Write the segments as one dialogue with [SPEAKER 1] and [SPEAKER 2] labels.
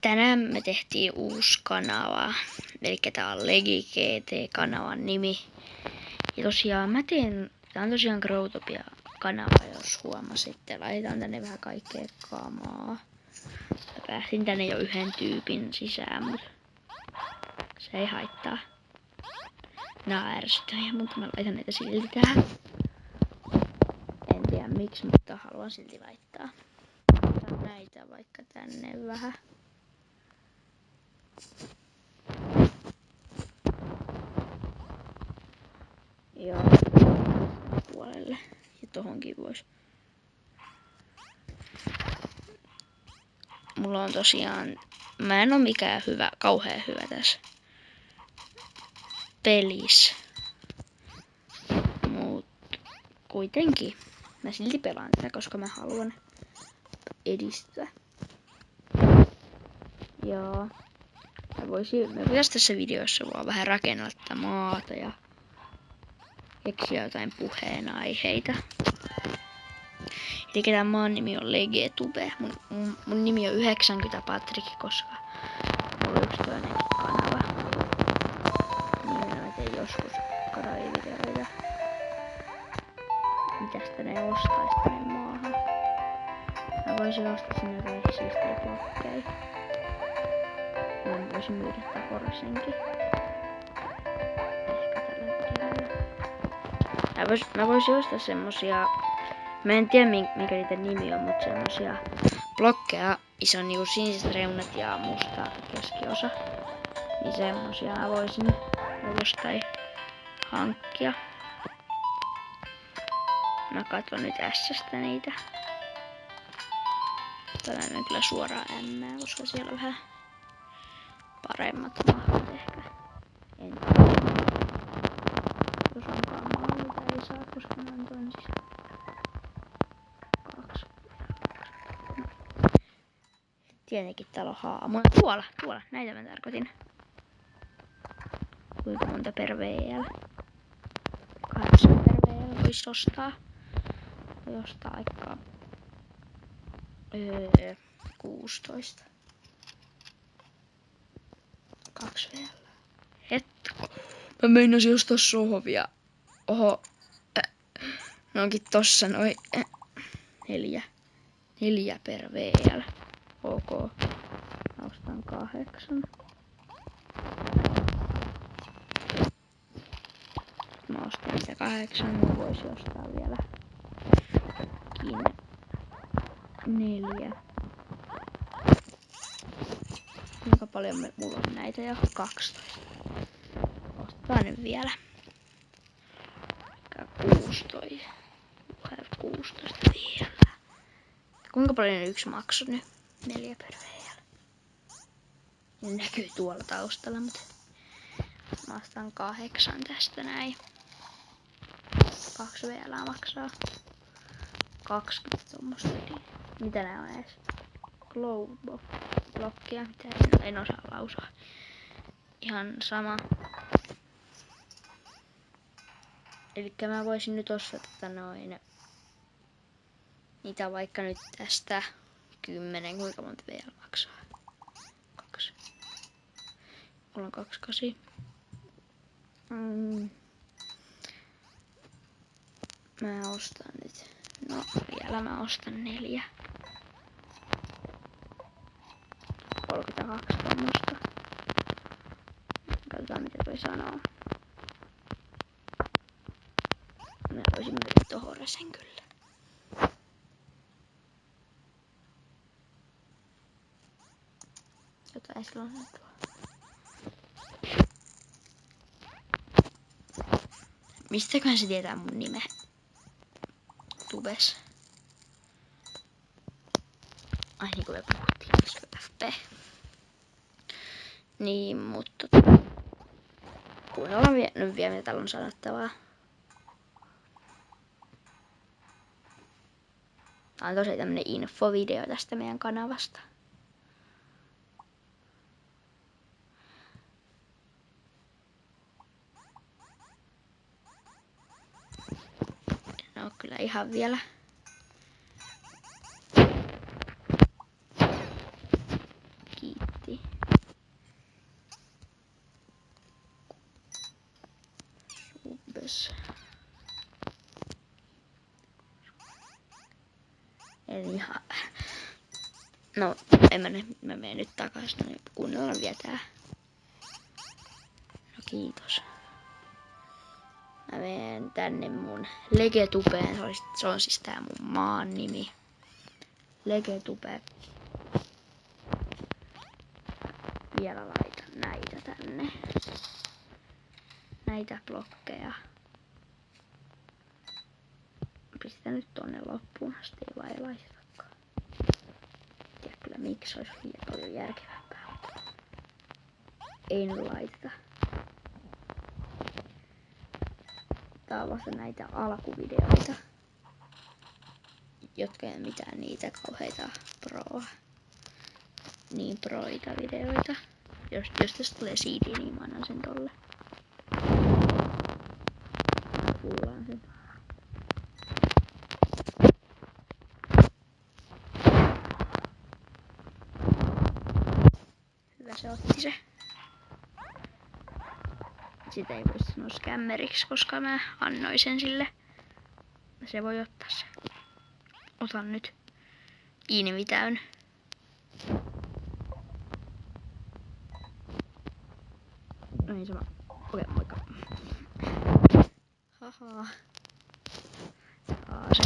[SPEAKER 1] Tänään me tehtiin uusi kanava, eli tää on Legi GT-kanavan nimi. Ja tosiaan tää on tosiaan Growtopia-kanava, jos huomasitte. Laitetaan tänne vähän kaikkea kamaa. Mä pääsin tänne jo yhden tyypin sisään, mutta se ei haittaa. Nää on ärsyttäviä, mutta mä laitan näitä silti tähän. En tiedä miksi, mutta haluan silti laittaa. Laitan näitä vaikka tänne vähän. Joo, puolelle. Ja tohonkin vois. Mulla on tosiaan, mä en oo mikään kauhean hyvä tässä pelissä. Mut kuitenkin mä silti pelaan tätä, koska mä haluan edistyä. Joo. Me voitais tässä videossa vaan vähän rakennella tätä maata ja keksiä jotain puheenaiheita. Eli tämän maan nimi on Legetube. Mun nimi on 90 Patrik, koska mulla on yksi toinenkin kanava. Niin mä teen joskus kanavideoita. Mitäs tänne ostais tänne maahan? Mä voisin ostaa sinne kaikki siistejä blokkeja. Mä voisin myydä tää horsenkin. Ehkä tällä videolla. Mä voisin ostaa semmosia, mä en tiedä mikä niiden nimi on, mutta semmosia blokkeja, iso niinku siniset reunat ja musta keskiosa. Niin semmosia mä voisin jostain hankkia. Mä katson nyt S:stä niitä. Tänään on kyllä suoraan M, koska siellä on vähän paremmat mahot ehkä. En tiedä. Jos onkaan maallita ei saa, koska mä antoin siis 2. No. Tietenkin täällä on haamuja. Tuolla, näitä mä tarkoitin. Kuinka monta per VL? 8 per VL vois ostaa. Voi ostaa aikaa 16. 2 VL. Hetko. Mä meinasin ostaa sohvia. Oho. Ne onkin tossa noin 4 per VL. Ok. Mä ostan 8. Mä ostan niitä 8. Mä voisin ostaa vielä 4. Kuinka paljon mulla on näitä jo? 12. Ostetaan nyt vielä. 16 vielä. Kuinka paljon yksi maksoi nyt? 4 per VL. Ne näkyy tuolla taustalla, mutta mä ostan 8 tästä näin. 2 VL maksaa 20 tommosta. Mitä nää on edes? Glowblockia, mitä en osaa lausua. Ihan sama. Elikkä mä voisin nyt ostaa niitä vaikka nyt tästä 10, kuinka monta VL maksaa? 2. Mulla on 28. Mä ostan nyt. No vielä mä ostan 4. 32 tommosta. Katsotaan mitä toi sanoo. Mä voisin myydä tohon resen kyllä. Jotain sillä on tuo. Mistäköhän se tietää mun nimen? Tubes. Ai niin kuin me puhuttiin, koska FP. Niin, mutta kuunnellaan nyt vielä mitä täällä on sanottavaa. Tää on tosiaan tämmönen infovideo tästä meidän kanavasta. En oo kyllä ihan vielä. Kiitos. Kiitos. Eli ihan... No, mä menen nyt takas, no kuunnellaan vielä tää. No kiitos. Mä menen tänne mun Legetubeen, se on siis tää mun maan nimi. Legetube. Vielä laitan näitä tänne. Näitä blokkeja. Pistän nyt tonne loppuun asti, vai ei laitetakaan. Tiedä kyllä miksi, olisi paljon järkevämpää. Ei nyt laiteta. Tää on vasta näitä alkuvideoita, jotka ei mitään niitä kauheita proita videoita. Jos tästä tulee CD, niin mä annan sen tolle. Kuullaan sen. Hyvä, se otti se. Sitä ei voi sanoa skämmeriksi, koska mä annoin sen sille. Se voi ottaa se. Otan nyt. Invi täynnä. No niin sama. Okei, moikka. Haha. Se.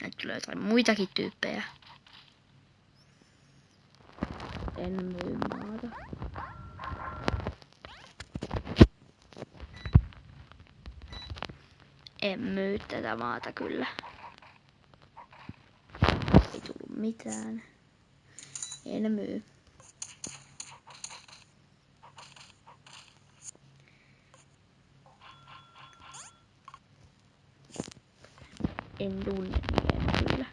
[SPEAKER 1] Nyt tulee jotain muitakin tyyppejä. En myy maata. En myy tätä maata kyllä. Ei tullut mitään. En myy. En tunne niin kyllä.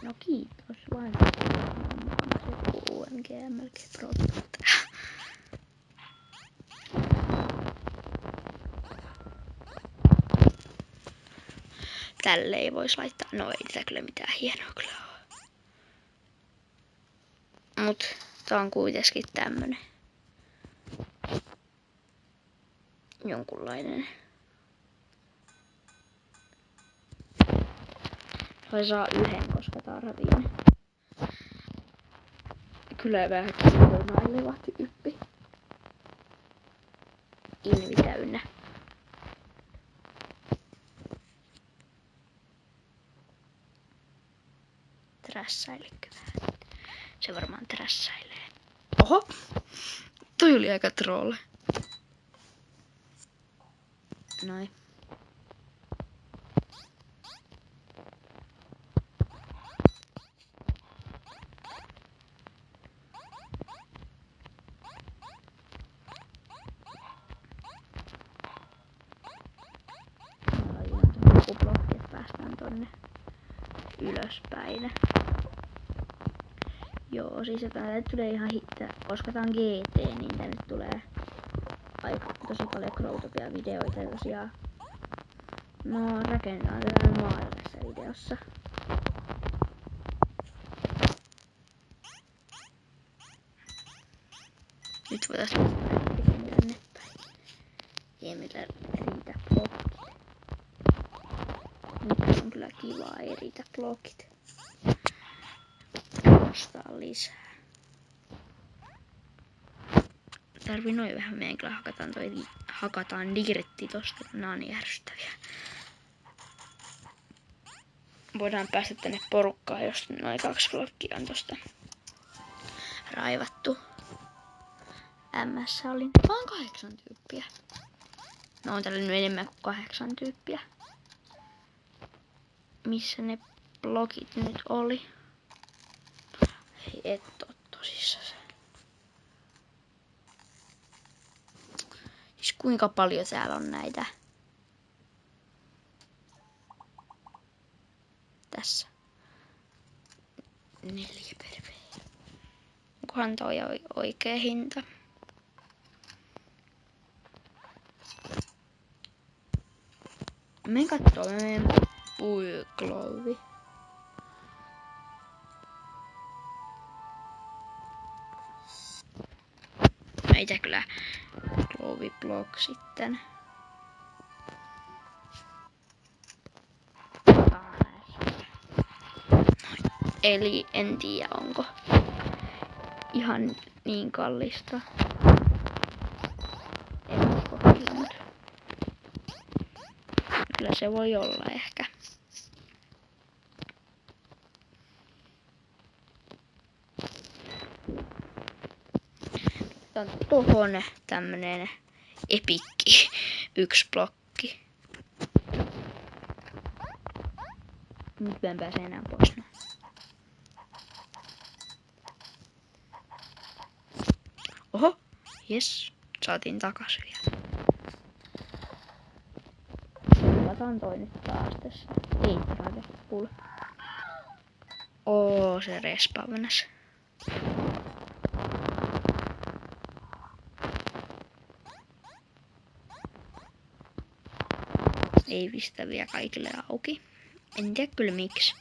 [SPEAKER 1] No kiitos vain. Se UMG melkein prottaa. Tälle ei vois laittaa. No ei tätä kyllä mitään hienoa kyllä ole. Mut tää on kuitenkin tämmönen. Jonkunlainen. Vai saa yhden, koska tarviin. Kyllä vähän kilmaileva tyyppi. Invi täynnä. Trässäilekö vähän? Se varmaan trässäilee. Oho! Toi oli aika troll. Noin. Blokki, että päästään tonne ylöspäin. Joo, siis tänne tulee ihan koska tää on GT, niin tänne tulee aika tosi paljon Growtopia videoita ja tosiaan. No, rakennetaan tätä maata tässä videossa. Nyt voitais tänne päin. Ei meillä riitä blokit. Nyt on kyllä kiva, ei riitä blokit. Ostaa lisää. Tarvii noin vähän, meidän kyllä hakataan digretti tosta, nää on niin ärsyttäviä. Voidaan päästä tänne porukkaan, jos noin 2 blokkia on tosta raivattu. MS oli vaan 8 tyyppiä. No on tällä nyt enemmän kuin 8 tyyppiä. Missä ne blokit nyt oli? Hei, et oo tosissaan. Siis kuinka paljon täällä on näitä? Tässä. 4 per V. Onkohan toi oikea hinta? menen kattoo, mä menen puiklovi. Mä ite kyllä Cloviblog sitten. Eli en tiedä onko ihan niin kallista. En usko kyllä, mutta kyllä se voi olla ehkä. Tän tohon tämmönen epikki 1 blokki. Nyt mä en pääse enää pois. No. Oho, jes, saatiin takas vielä. Lataan toi nyt taas tässä. Ei tarvitse pull. Oo, se respawnas. Ei pistä vielä kaikille auki. En tiedä kyllä miksi.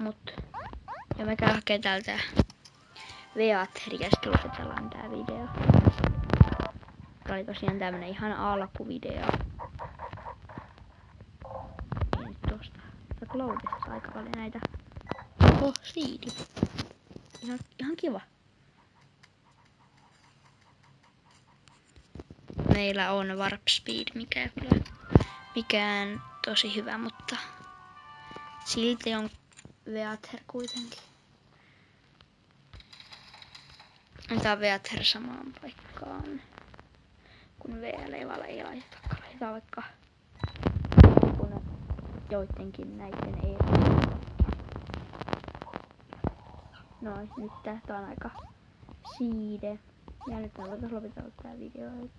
[SPEAKER 1] Mut. Ja mä käyn hakemaan täältä Veatheria, sitten lopetellaan tää video. Tää oli tosiaan tämmönen ihan alkuvideo. Ei nyt tosta. Tää Cloudista aika paljon näitä. Oho, siidi. Ihan kiva. Meillä on Warp Speed, mikä kyllä mikään tosi hyvä, mutta silti on Veather kuitenkin. Tää on Veather samaan paikkaan kun V-leivalla ei laiteta. Laitetaan vaikka kun joidenkin näiden ei. No nyt tää on aika siide. Ja nyt mä voitais lopetella tää video, eli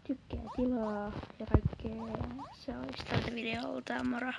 [SPEAKER 1] tykkää tilaa ja kaikkea. Se olisi tältä videolta, moro!